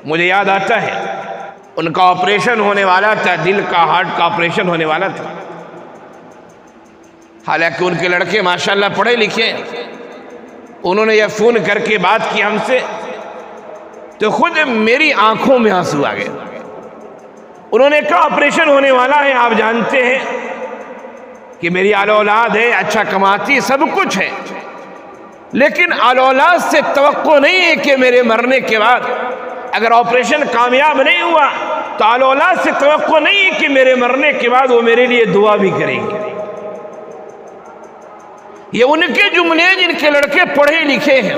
مجھے یاد آتا ہے ان کا آپریشن ہونے والا تھا، دل کا، ہارٹ کا آپریشن ہونے والا تھا. حالانکہ ان کے لڑکے ماشاءاللہ پڑھے لکھے، انہوں نے یہ فون کر کے بات کی ہم سے تو خود میری آنکھوں میں آنسو آ گئے. انہوں نے کہا آپریشن ہونے والا ہے، آپ جانتے ہیں کہ میری آل اولاد ہے، اچھا کماتی، سب کچھ ہے، لیکن آل اولاد سے توقع نہیں ہے کہ میرے مرنے کے بعد اگر آپریشن کامیاب نہیں ہوا تو آل اولاد سے توقع نہیں ہے کہ میرے مرنے کے بعد وہ میرے لیے دعا بھی کریں گے. یہ ان کے جملے جن کے لڑکے پڑھے لکھے ہیں،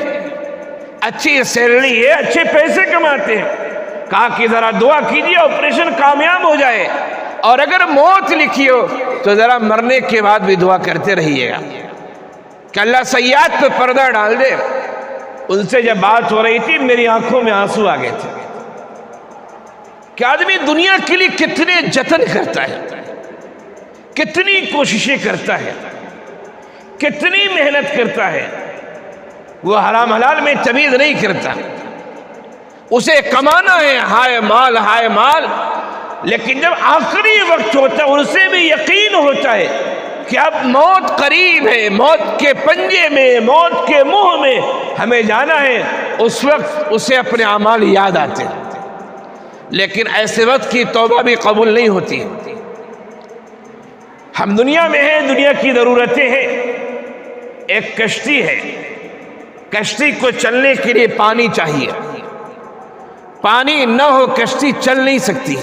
اچھی سیلری ہے، اچھے پیسے کماتے ہیں. کہا کہ ذرا دعا کیجیے آپریشن کامیاب ہو جائے، اور اگر موت لکھی ہو تو ذرا مرنے کے بعد بھی دعا کرتے رہیے گا کہ اللہ سیئات پہ پردہ ڈال دے. ان سے جب بات ہو رہی تھی میری آنکھوں میں آنسو آ گئے تھے کہ آدمی دنیا کے لیے کتنے جتن کرتا ہے، کتنی کوششیں کرتا ہے، کتنی محنت کرتا ہے. وہ حرام حلال میں تمیز نہیں کرتا، اسے کمانا ہے ہائے مال ہائے مال، لیکن جب آخری وقت ہوتا ہے اسے بھی یقین ہوتا ہے کہ اب موت قریب ہے، موت کے پنجے میں، موت کے منہ میں ہمیں جانا ہے. اس وقت اسے اپنے اعمال یاد آتے ہیں، لیکن ایسے وقت کی توبہ بھی قبول نہیں ہوتی. ہم دنیا میں ہیں، دنیا کی ضرورتیں ہیں. ایک کشتی ہے، کشتی کو چلنے کے لیے پانی چاہیے، پانی نہ ہو کشتی چل نہیں سکتی.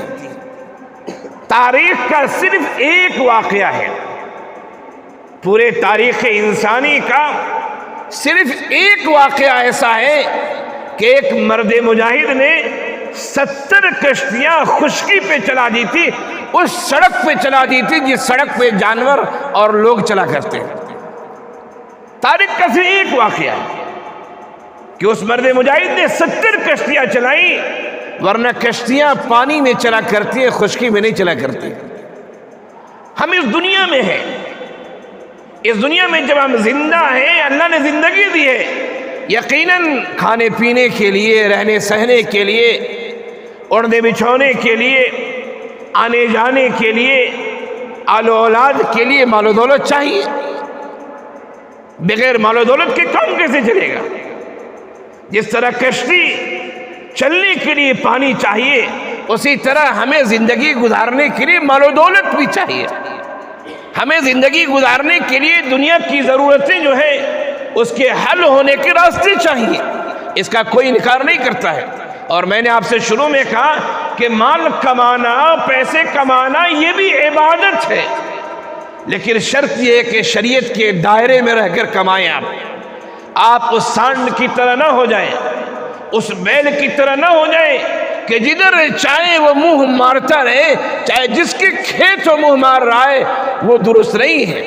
تاریخ کا صرف ایک واقعہ ہے، پورے تاریخ انسانی کا صرف ایک واقعہ ایسا ہے کہ ایک مرد مجاہد نے 70 کشتیاں خشکی پہ چلا دی تھی، اس سڑک پہ چلا دی تھی جس سڑک پہ جانور اور لوگ چلا کرتے ہیں. تاریخ کا صرف ایک واقعہ ہے کہ اس مرد مجاہد نے 70 کشتیاں چلائیں، ورنہ کشتیاں پانی میں چلا کرتی ہیں، خشکی میں نہیں چلا کرتی. ہم اس دنیا میں ہیں، اس دنیا میں جب ہم زندہ ہیں، اللہ نے زندگی دی ہے، یقیناً کھانے پینے کے لیے، رہنے سہنے کے لیے، اوڑھنے بچھونے کے لیے، آنے جانے کے لیے، آل و اولاد کے لیے مال و دولت چاہیے. بغیر مال و دولت کے کام کیسے چلے گا؟ جس طرح کشتی چلنے کے لیے پانی چاہیے، اسی طرح ہمیں زندگی گزارنے کے لیے مال و دولت بھی چاہیے. ہمیں زندگی گزارنے کے لیے دنیا کی ضرورتیں جو ہے اس کے حل ہونے کے راستے چاہیے، اس کا کوئی انکار نہیں کرتا ہے. اور میں نے آپ سے شروع میں کہا کہ مال کمانا، پیسے کمانا یہ بھی عبادت ہے، لیکن شرط یہ ہے کہ شریعت کے دائرے میں رہ کر کمائیں. آپ اس سانڈ کی طرح نہ ہو جائیں، اس بیل کی طرح نہ ہو جائیں کہ جدھر چاہے وہ منہ مارتا رہے، چاہے جس کے کھیت وہ منہ مار رہا ہے وہ درست نہیں ہے.